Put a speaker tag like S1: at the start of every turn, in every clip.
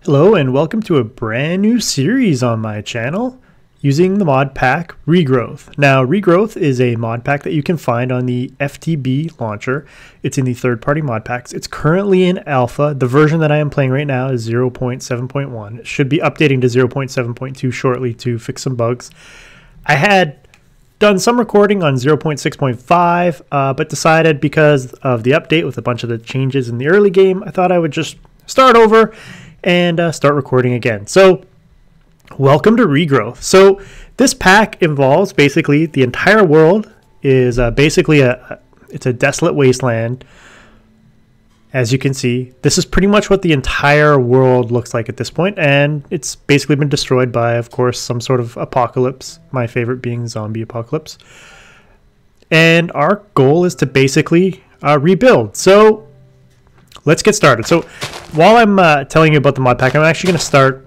S1: Hello and welcome to a brand new series on my channel using the mod pack Regrowth. Now Regrowth is a mod pack that you can find on the FTB launcher. It's in the third-party mod packs. It's currently in alpha. The version that I am playing right now is 0.7.1. It should be updating to 0.7.2 shortly to fix some bugs. I had done some recording on 0.6.5 but decided because of the update with a bunch of the changes in the early game, I thought I would just start over and start recording again. So welcome to Regrowth. So this pack involves basically the entire world is basically it's a desolate wasteland. As you can see, this is pretty much what the entire world looks like at this point, and it's basically been destroyed by, of course, some sort of apocalypse, my favorite being zombie apocalypse. And our goal is to basically rebuild. So let's get started. So while I'm telling you about the mod pack, I'm actually going to start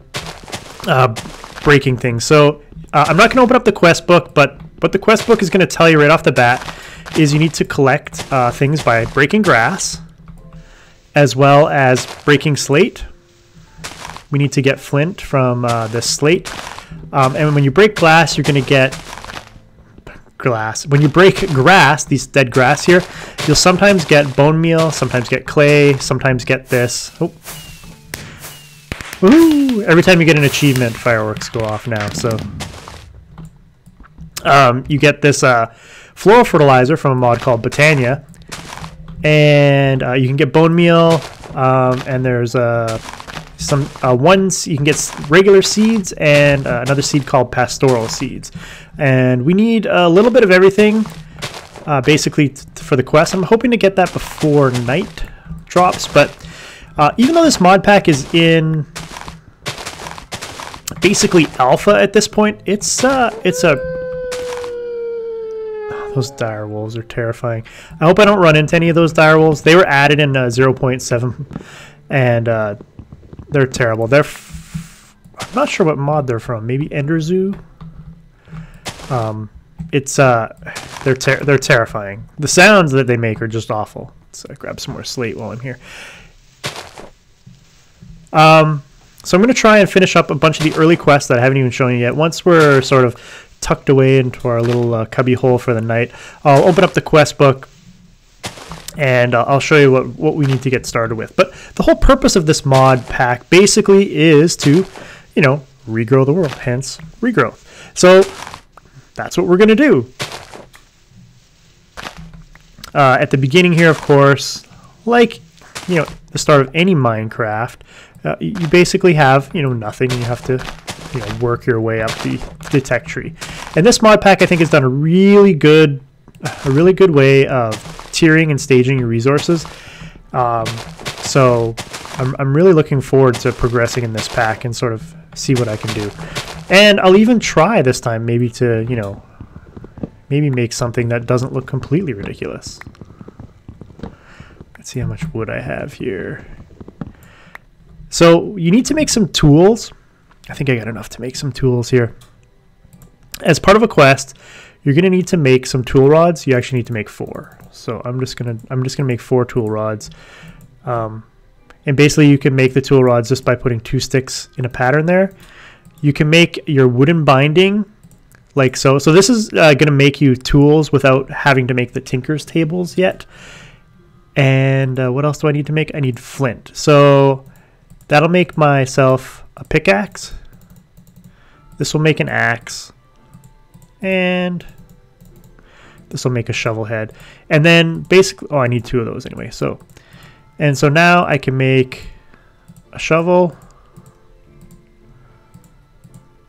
S1: breaking things. So I'm not going to open up the quest book, but what the quest book is going to tell you right off the bat is you need to collect things by breaking grass, as well as breaking slate. We need to get flint from this slate. And when you break glass, you're going to get glass. When you break grass, these dead grass here, you'll sometimes get bone meal, sometimes get clay, sometimes get this. Oh. Woo! Every time you get an achievement, fireworks go off now. So you get this floral fertilizer from a mod called Botania, and you can get bone meal, and there's some ones you can get regular seeds and another seed called pastoral seeds. And we need a little bit of everything basically for the quest. I'm hoping to get that before night drops, but even though this mod pack is in basically alpha at this point, it's a those dire wolves are terrifying. I hope I don't run into any of those dire wolves. They were added in 0.7 and they're terrible. I'm not sure what mod they're from. Maybe Ender Zoo. They're terrifying. The sounds that they make are just awful. Let's grab some more slate while I'm here. So I'm going to try and finish up a bunch of the early quests that I haven't even shown you yet. Once we're sort of tucked away into our little cubby hole for the night, I'll open up the quest book and I'll show you what we need to get started with. But the whole purpose of this mod pack basically is to, you know, regrow the world, hence Regrowth. So that's what we're going to do. At the beginning here, of course, like, you know, the start of any Minecraft, you basically have, you know, nothing. You have to, you know, work your way up the tech tree. And this mod pack, I think, has done a really good way of tiering and staging your resources. So I'm really looking forward to progressing in this pack and sort of see what I can do. And I'll even try this time maybe to, you know, maybe make something that doesn't look completely ridiculous. Let's see how much wood I have here. So you need to make some tools. I think I got enough to make some tools here. As part of a quest, you're going to need to make some tool rods. You actually need to make 4. So I'm just gonna make 4 tool rods. And basically you can make the tool rods just by putting 2 sticks in a pattern there. You can make your wooden binding like so. So this is going to make you tools without having to make the tinker's tables yet. And what else do I need to make? I need flint. So that'll make myself a pickaxe. This will make an axe. And this will make a shovel head. And then basically, oh, I need 2 of those anyway. So now I can make a shovel,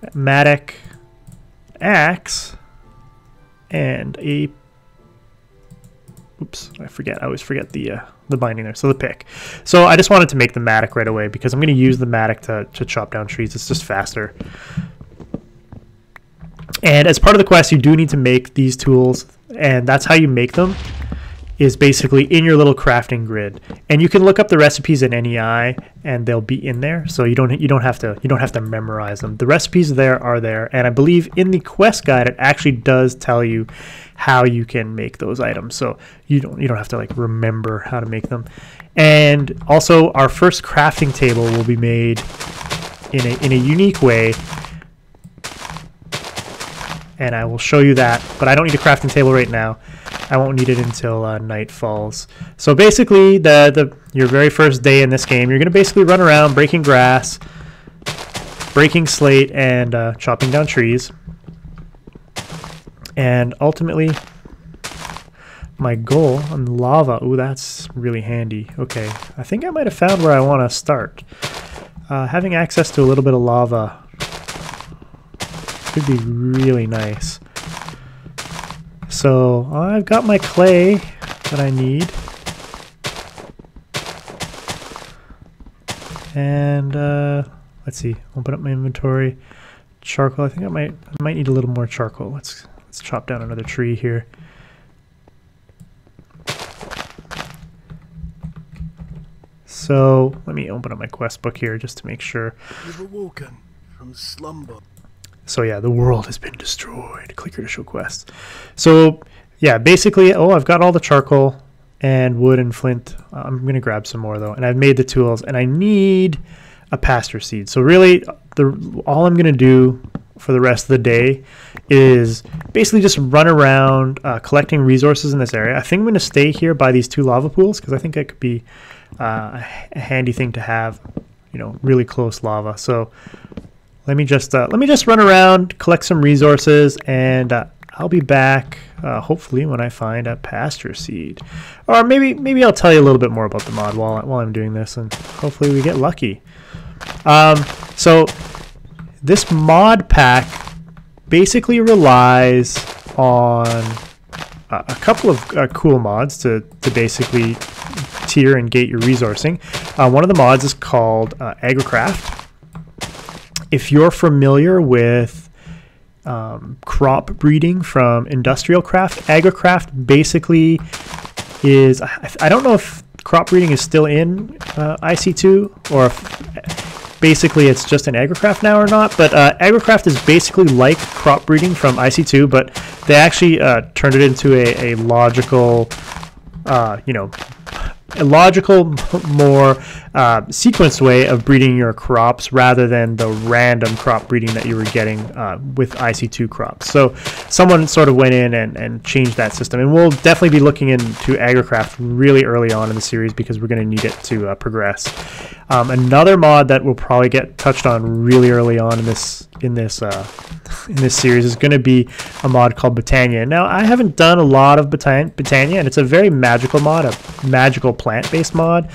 S1: a mattock, axe, and a, oops, I always forget the binding there. So the pick. So I just wanted to make the mattock right away because I'm going to use the mattock to chop down trees. It's just faster. And as part of the quest, you do need to make these tools, and that's how you make them, is basically in your little crafting grid. And you can look up the recipes in NEI, and they'll be in there, so you don't have to memorize them. The recipes are there, and I believe in the quest guide it actually does tell you how you can make those items, so you don't have to like remember how to make them. And also our first crafting table will be made in a unique way. And I will show you that, but I don't need a crafting table right now. I won't need it until night falls. So basically, your very first day in this game, you're going to basically run around breaking grass, breaking slate, and chopping down trees. And ultimately, my goal on lava, ooh, that's really handy. Okay, I think I might have found where I want to start. Having access to a little bit of lava could be really nice. So I've got my clay that I need. And let's see, open up my inventory. Charcoal, I think I might need a little more charcoal. Let's chop down another tree here. So let me open up my quest book here just to make sure.
S2: You've awoken from slumber.
S1: So yeah, the world has been destroyed. Clicker to show quest. So yeah, basically, oh, I've got all the charcoal and wood and flint. I'm gonna grab some more though, and I've made the tools, and I need a pasture seed. So really, all I'm gonna do for the rest of the day is basically just run around collecting resources in this area. I think I'm gonna stay here by these two lava pools because I think it could be a handy thing to have, you know, really close lava. So let me just run around, collect some resources, and I'll be back hopefully when I find a pasture seed, or maybe I'll tell you a little bit more about the mod while I'm doing this, and hopefully we get lucky. So this mod pack basically relies on a couple of cool mods to basically tier and gate your resourcing. One of the mods is called Agricraft. If you're familiar with crop breeding from Industrial Craft, Agricraft basically is, I don't know if crop breeding is still in IC2 or if basically it's just in Agricraft now or not, but Agricraft is basically like crop breeding from IC2, but they actually turned it into a logical, more sequenced way of breeding your crops rather than the random crop breeding that you were getting with IC2 crops. So someone sort of went in and changed that system, and we'll definitely be looking into Agricraft really early on in the series because we're going to need it to progress. Another mod that will probably get touched on really early on in this series is going to be a mod called Botania. Now, I haven't done a lot of Botania, and it's a very magical mod, a magical plant-based mod,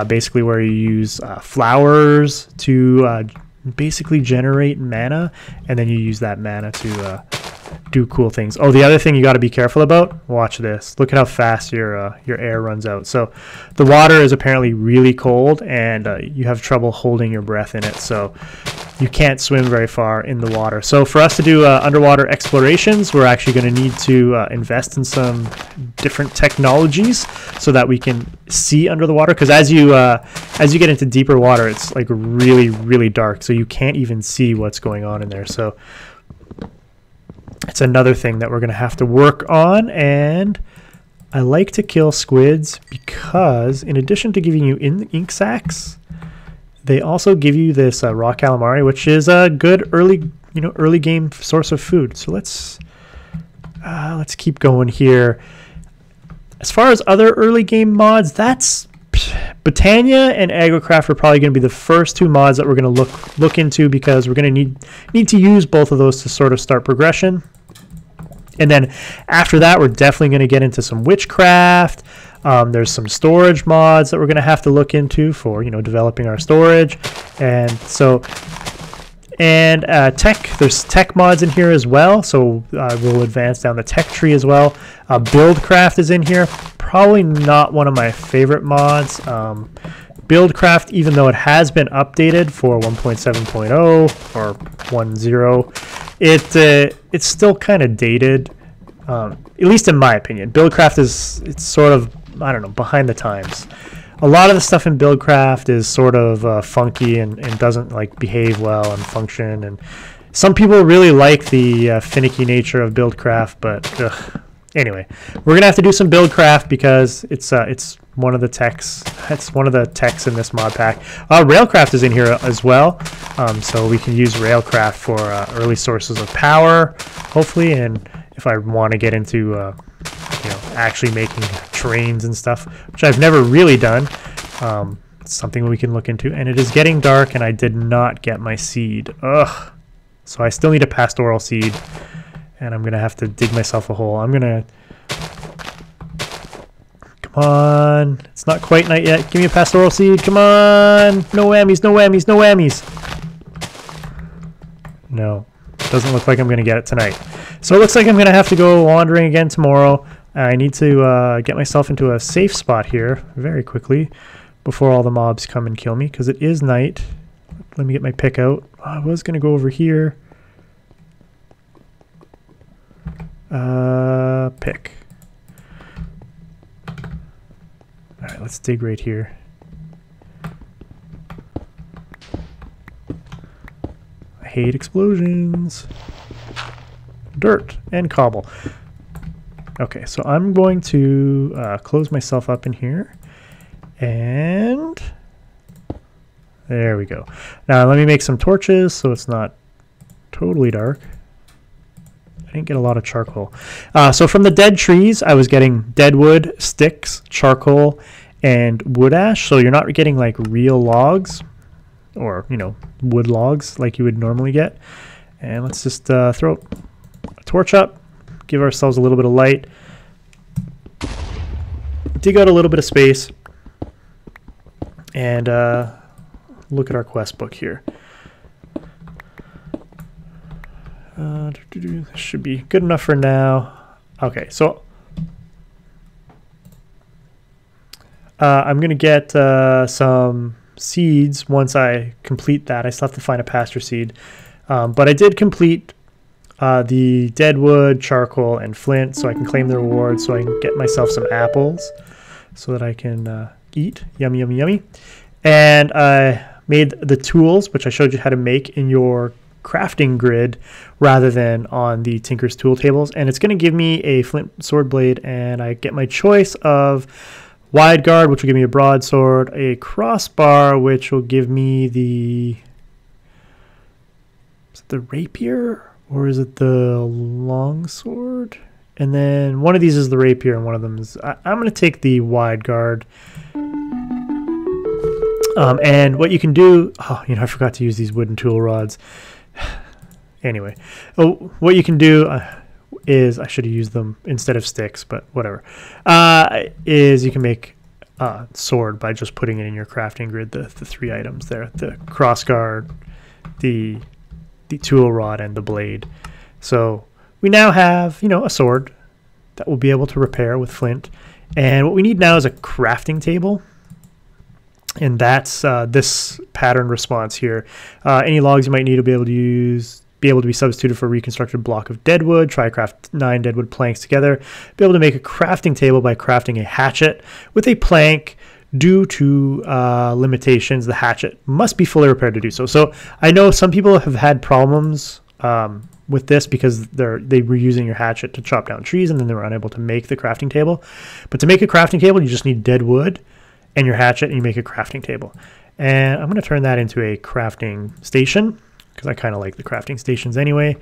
S1: basically where you use flowers to basically generate mana, and then you use that mana to do cool things. Oh, the other thing you got to be careful about, watch this. Look at how fast your air runs out. So the water is apparently really cold, and you have trouble holding your breath in it, so you can't swim very far in the water. So for us to do underwater explorations, we're actually going to need to invest in some different technologies so that we can see under the water, because as you get into deeper water, it's like really dark, so you can't even see what's going on in there. So it's another thing that we're going to have to work on. And I like to kill squids because in addition to giving you ink sacs, they also give you this raw calamari, which is a good early game source of food. So let's keep going here. As far as other early game mods, that's Botania and Agricraft are probably going to be the first two mods that we're going to look into, because we're going to need to use both of those to sort of start progression. And then after that, we're definitely going to get into some witchcraft. There's some storage mods that we're going to have to look into for, developing our storage. And so, tech, there's tech mods in here as well. So we'll advance down the tech tree as well. Buildcraft is in here. Probably not one of my favorite mods. Buildcraft, even though it has been updated for 1.7.0 or 1.0, it's still kind of dated, at least in my opinion. Buildcraft it's sort of, I don't know, behind the times. A lot of the stuff in Buildcraft is sort of funky and doesn't like behave well and function. And some people really like the finicky nature of Buildcraft, but anyway, we're gonna have to do some Buildcraft because it's one of the techs. It's one of the techs in this mod pack. Railcraft is in here as well. So we can use Railcraft for early sources of power, hopefully, and if I want to get into you know, actually making trains and stuff, which I've never really done. It's something we can look into. And it is getting dark, and I did not get my seed. Ugh. So I still need a pastoral seed, and I'm going to have to dig myself a hole. I'm going to... Come on. It's not quite night yet. Give me a pastoral seed. Come on. No whammies, no whammies, no whammies. No. Doesn't look like I'm going to get it tonight. So it looks like I'm going to have to go wandering again tomorrow. I need to get myself into a safe spot here very quickly before all the mobs come and kill me, because it is night. Let me get my pick out. I was going to go over here. Pick. Alright, let's dig right here. I hate explosions. Dirt and cobble. Okay, so I'm going to close myself up in here. And there we go. Now let me make some torches so it's not totally dark. I didn't get a lot of charcoal. So from the dead trees, I was getting dead wood, sticks, charcoal, and wood ash. So you're not getting like real logs or, you know, wood logs like you would normally get. And let's just throw a torch up, give ourselves a little bit of light, dig out a little bit of space, and look at our quest book here. This should be good enough for now. Okay, so I'm going to get some seeds once I complete that. I still have to find a pasture seed. But I did complete the deadwood, charcoal, and flint, so I can claim the reward, so I can get myself some apples so that I can eat. Yummy, yummy, yummy. And I made the tools, which I showed you how to make in your crafting grid rather than on the Tinker's tool tables. And it's going to give me a flint sword blade, and I get my choice of wide guard, which will give me a broadsword, a crossbar, which will give me the... Is it the rapier or is it the longsword? And then one of these is the rapier and one of them is... I'm going to take the wide guard. And what you can do... Oh, you know, I forgot to use these wooden tool rods. Anyway, what you can do is... I should have used them instead of sticks, but whatever. Is you can make a sword by just putting it in your crafting grid, the three items there. The crossguard, the tool rod, and the blade. So we now have, you know, a sword that we'll be able to repair with flint. And what we need now is a crafting table. And that's this pattern response here. Any logs you might need to be able to be substituted for a reconstructed block of deadwood. Try craft 9 deadwood planks together. Be able to make a crafting table by crafting a hatchet with a plank. Due to limitations, the hatchet must be fully repaired to do so. So I know some people have had problems with this because they were using your hatchet to chop down trees and then they were unable to make the crafting table. But to make a crafting table, you just need dead wood and your hatchet, and you make a crafting table. And I'm going to turn that into a crafting station because I kind of like the crafting stations anyway.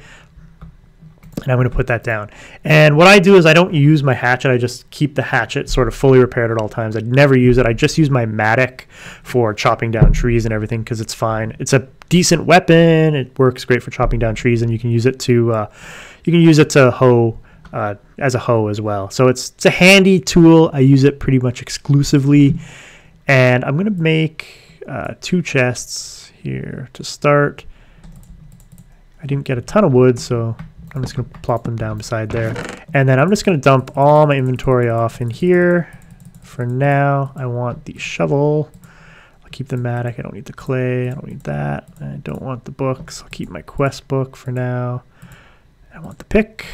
S1: And I'm going to put that down. And what I do is I don't use my hatchet. I just keep the hatchet sort of fully repaired at all times. I'd never use it. I just use my mattock for chopping down trees and everything because it's fine. It's a decent weapon. It works great for chopping down trees, and you can use it to hoe as a hoe as well. So it's a handy tool. I use it pretty much exclusively. And I'm going to make 2 chests here to start. I didn't get a ton of wood, so I'm just going to plop them down beside there. And then I'm just going to dump all my inventory off in here. For now, I want the shovel. I'll keep the mattock. I don't need the clay. I don't need that. I don't want the books. I'll keep my quest book for now. I want the pick.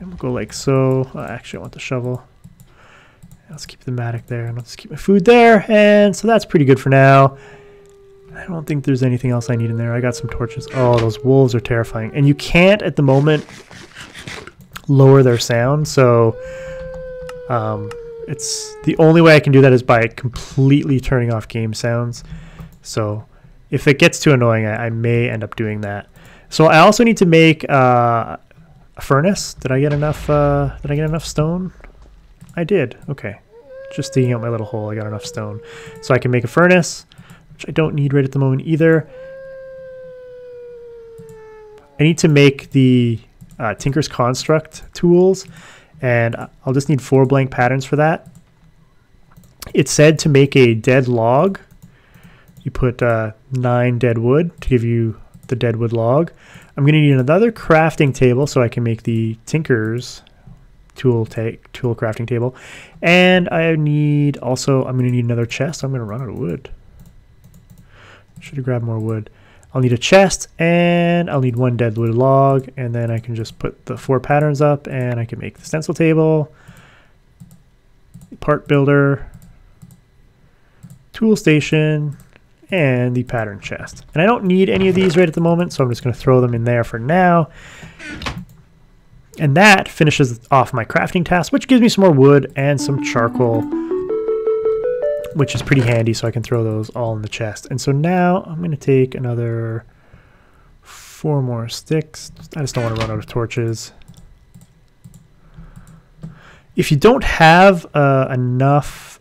S1: And we'll go like so. Actually, I want the shovel. Let's keep the mattock there. And I'll just keep my food there. And so that's pretty good for now. I don't think there's anything else I need in there. I got some torches. Oh, those wolves are terrifying. And you can't, at the moment, lower their sound. So it's the only way I can do that is by completely turning off game sounds. So if it gets too annoying, I may end up doing that. So I also need to make a furnace. Did I get enough? Did I get enough stone? I did. Okay. Just digging out my little hole, I got enough stone. So I can make a furnace, which I don't need right at the moment either. I need to make the Tinker's Construct tools, and I'll just need 4 blank patterns for that. It said to make a dead log, you put 9 dead wood to give you the dead wood log. I'm going to need another crafting table so I can make the Tinker's tool crafting table. And I need also, I'm going to need another chest. I'm going to run out of wood. Should have grabbed more wood. I'll need a chest, and I'll need 1 dead wood log, and then I can just put the 4 patterns up, and I can make the stencil table, part builder, tool station, and the pattern chest. And I don't need any of these right at the moment, so I'm just going to throw them in there for now. And that finishes off my crafting task, which gives me some more wood and some charcoal, which is pretty handy, so I can throw those all in the chest. And so now I'm going to take another 4 more sticks. I just don't want to run out of torches. If you don't have enough,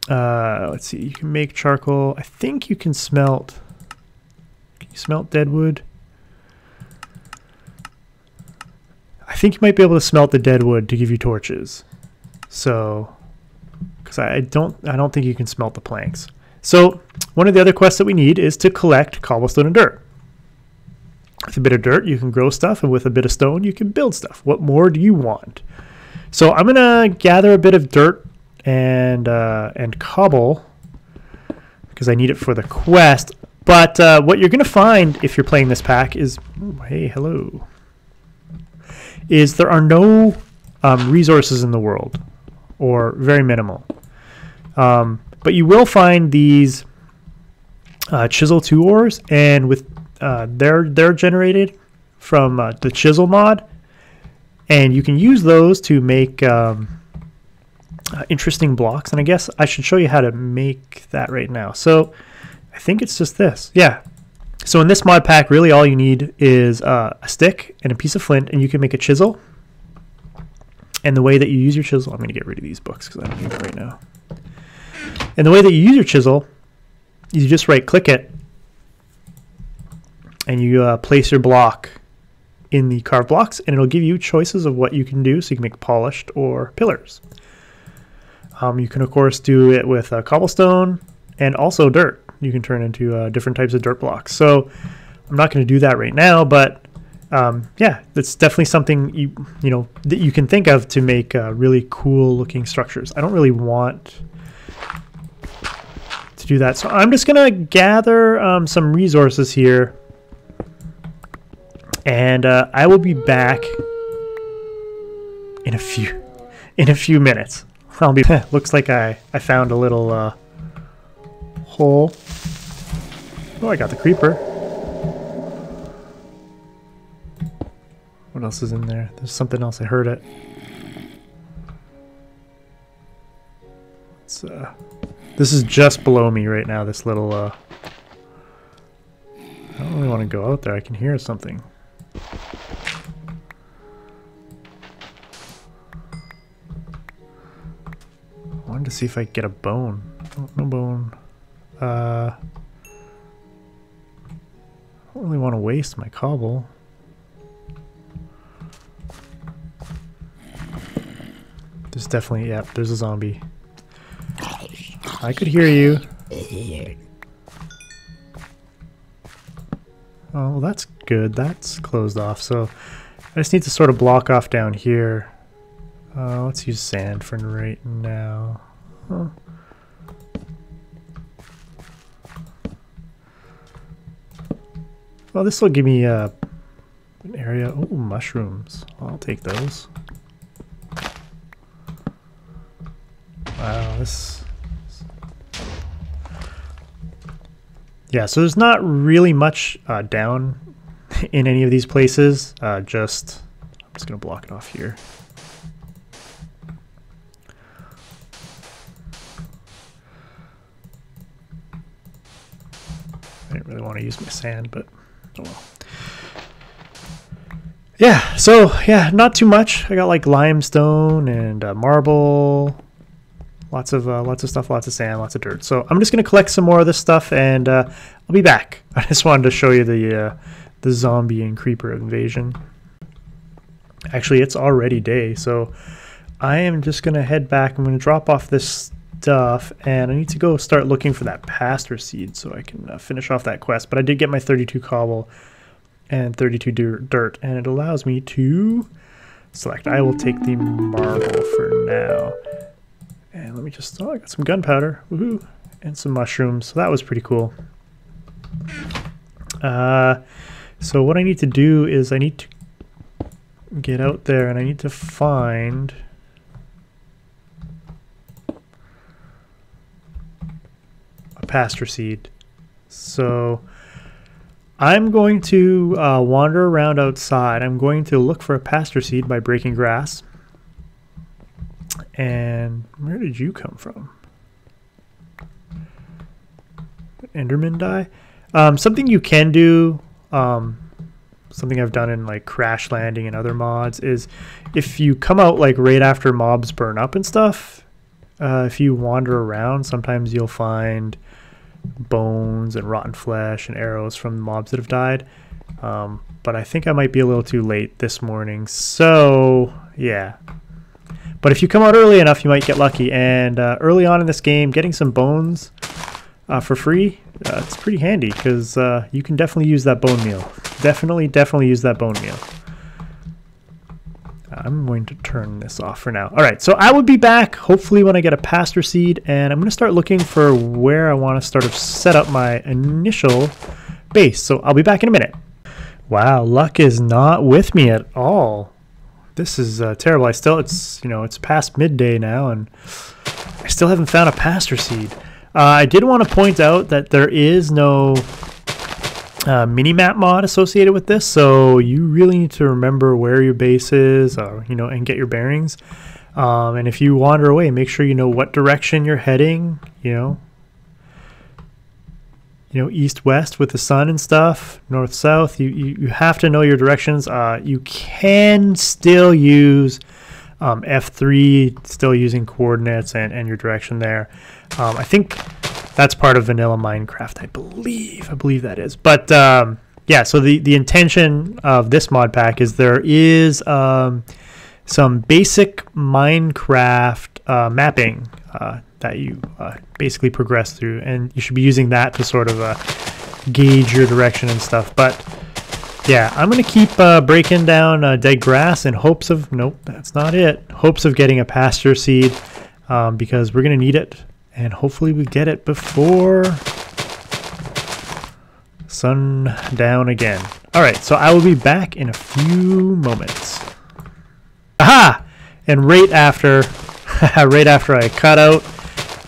S1: let's see, you can make charcoal. I think you can smelt. Can you smelt dead wood? I think you might be able to smelt the dead wood to give you torches. So, because I don't think you can smelt the planks. So one of the other quests that we need is to collect cobblestone and dirt. With a bit of dirt, you can grow stuff, and with a bit of stone, you can build stuff. What more do you want? So I'm gonna gather a bit of dirt and cobble because I need it for the quest. But what you're gonna find if you're playing this pack is, ooh, hey, hello, is there are no resources in the world, or very minimal. But you will find these Chisel 2 ores, and with they're generated from the Chisel mod, and you can use those to make interesting blocks. And I guess I should show you how to make that right now. So I think it's just this. Yeah. So in this mod pack, really all you need is a stick and a piece of flint, and you can make a chisel. And the way that you use your chisel, I'm going to get rid of these books because I don't need it right now. And the way that you use your chisel, you just right click it, and you place your block in the carved blocks, and it'll give you choices of what you can do. So you can make polished or pillars. You can of course do it with cobblestone and also dirt. You can turn into different types of dirt blocks. So I'm not going to do that right now, but yeah, that's definitely something you know that you can think of to make really cool looking structures. I don't really want to do that, so I'm just gonna gather some resources here, and I will be back in a few minutes. I'll be looks like I found a little hole. Oh, I got the creeper. What else is in there? There's something else. I heard it. It's this is just below me right now, this little I don't really want to go out there. I can hear something. I wanted to see if I could get a bone. Oh, no bone. I don't really want to waste my cobble. There's definitely, yeah, there's a zombie. I could hear you. Oh, well, that's good. That's closed off. So I just need to sort of block off down here. Let's use sand for right now. Huh. Well, this will give me an area. Oh, mushrooms. I'll take those. Wow, this... Yeah, so there's not really much down in any of these places. I'm just going to block it off here. didn't really want to use my sand, but oh well. Yeah, so yeah, not too much. I got like limestone and marble, lots of stuff, lots of sand, lots of dirt. So I'm just gonna collect some more of this stuff, and I'll be back. I just wanted to show you the zombie and creeper invasion. Actually, it's already day, so I am just gonna head back. I'm gonna drop off this stuff, and I need to go start looking for that pasture seed so I can finish off that quest. But I did get my 32 cobble and 32 dirt, and it allows me to select. I will take the marble for now, and let me just, oh, I got some gunpowder, woohoo, and some mushrooms, so that was pretty cool. So what I need to do is I need to get out there, and I need to find a pasture seed. So I'm going to wander around outside. I'm going to look for a pasture seed by breaking grass. And where did you come from? Enderman die? Something you can do, something I've done in like Crash Landing and other mods, is if you come out like right after mobs burn up and stuff, if you wander around, sometimes you'll find bones and rotten flesh and arrows from mobs that have died. But I think I might be a little too late this morning, so yeah. But if you come out early enough, you might get lucky. And early on in this game, getting some bones for free, it's pretty handy, because you can definitely use that bone meal. Definitely use that bone meal. I'm going to turn this off for now. All right, so I will be back hopefully when I get a pasture seed, and I'm going to start looking for where I want to start to set up my initial base. So I'll be back in a minute. Wow, luck is not with me at all. This is terrible. It's past midday now, and I still haven't found a pasture seed. I did want to point out that there is no mini-map mod associated with this, so you really need to remember where your base is, and get your bearings. And if you wander away, make sure you know what direction you're heading. East, west with the sun and stuff, north, south. You have to know your directions. You can still use F3, still using coordinates and your direction there. I think that's part of vanilla Minecraft, I believe that is. But yeah, so the intention of this mod pack is there is some basic Minecraft mapping that you basically progress through, and you should be using that to sort of gauge your direction and stuff. But yeah, I'm going to keep breaking down dead grass in hopes of, nope, that's not it, hopes of getting a pasture seed, because we're going to need it, and hopefully we get it before sundown again. All right, so I will be back in a few moments. Aha! And right after I cut out,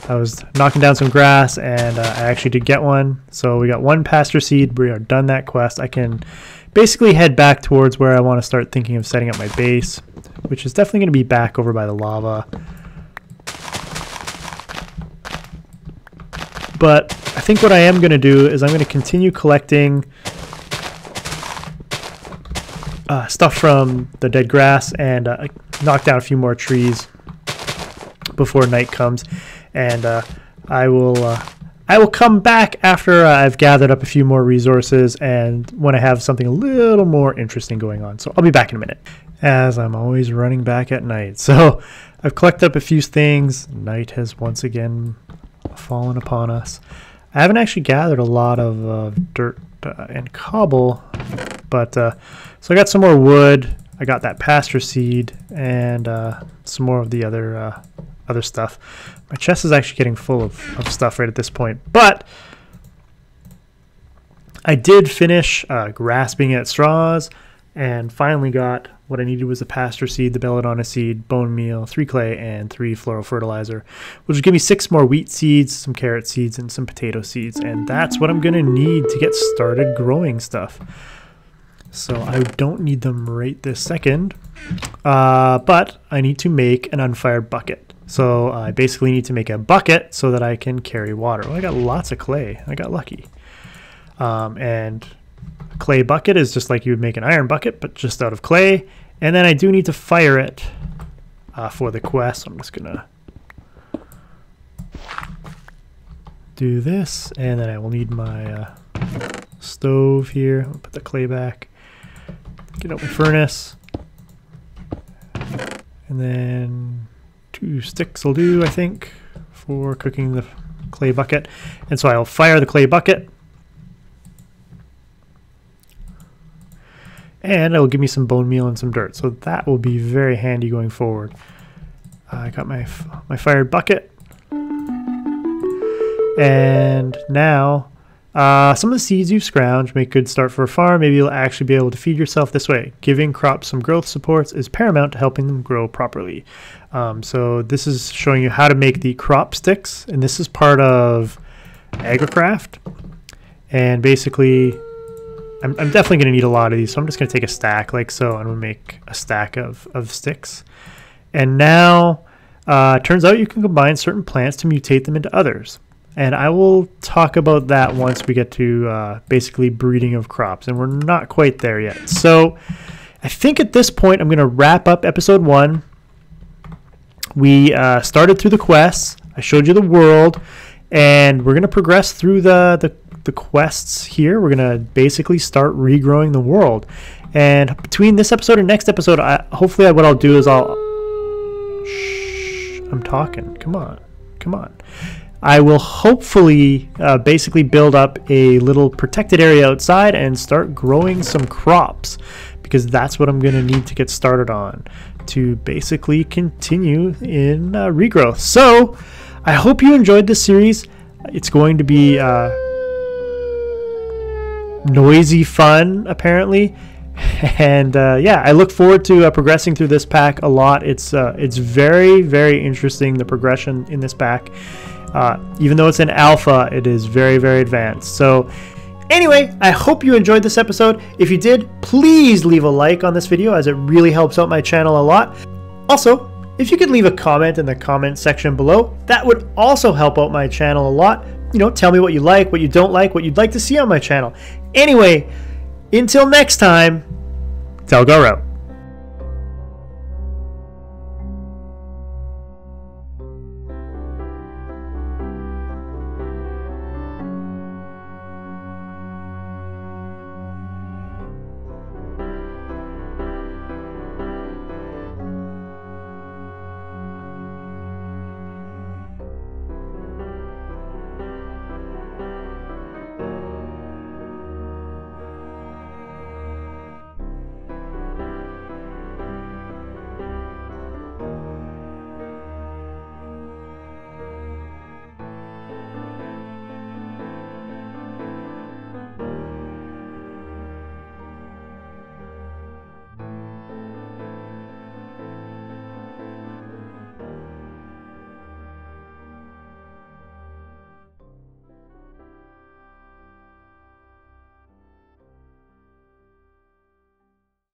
S1: I was knocking down some grass, and I actually did get one. So we got one pasture seed. We are done that quest. I can basically head back towards where I want to start thinking of setting up my base, which is definitely going to be back over by the lava. But I think what I am going to do is I'm going to continue collecting stuff from the dead grass, and knock down a few more trees before night comes. And I will come back after I've gathered up a few more resources, and when I have something a little more interesting going on. So I'll be back in a minute, as I'm always running back at night. So I've collected up a few things. Night has once again fallen upon us. I haven't actually gathered a lot of dirt and cobble, but so I got some more wood. I got that pasture seed and some more of the other stuff. My chest is actually getting full of stuff right at this point, but I did finish grasping at straws, and finally got what I needed. Was the pasture seed, the belladonna seed, bone meal, 3 clay, and 3 floral fertilizer, which will give me 6 more wheat seeds, some carrot seeds, and some potato seeds, and that's what I'm gonna need to get started growing stuff. So I don't need them right this second, but I need to make an unfired bucket. So I basically need to make a bucket so that I can carry water. Well, I got lots of clay. I got lucky. And a clay bucket is just like you would make an iron bucket, but just out of clay. And then I do need to fire it for the quest. So I'm just gonna do this, and then I will need my stove here. I'll put the clay back, get out my furnace, and then 2 sticks will do, I think, for cooking the clay bucket. And so I'll fire the clay bucket, and it'll give me some bone meal and some dirt, so that will be very handy going forward. I got my fired bucket. And now, some of the seeds you've scrounged make a good start for a farm. Maybe you'll actually be able to feed yourself this way. Giving crops some growth supports is paramount to helping them grow properly. So this is showing you how to make the crop sticks, and this is part of Agricraft. And basically, I'm definitely going to need a lot of these, so I'm just going to take a stack like so, and we'll make a stack of sticks. And now, turns out you can combine certain plants to mutate them into others. And I will talk about that once we get to basically breeding of crops, and we're not quite there yet. So I think at this point I'm going to wrap up episode 1. We started through the quests. I showed you the world, and we're going to progress through the quests here. We're going to basically start regrowing the world. And between this episode and next episode, hopefully what I'll do is I'm talking. Come on. I will hopefully basically build up a little protected area outside and start growing some crops, because that's what I'm going to need to get started on to basically continue in regrowth. So I hope you enjoyed this series. It's going to be noisy fun, apparently. And yeah, I look forward to progressing through this pack a lot. It's very, very interesting, the progression in this pack. Even though it's an alpha, it is very, very advanced. So anyway, I hope you enjoyed this episode. If you did, please leave a like on this video, as it really helps out my channel a lot. Also, if you could leave a comment in the comment section below, that would also help out my channel a lot. You know, tell me what you like, what you don't like, what you'd like to see on my channel. Anyway, until next time, Telgar out.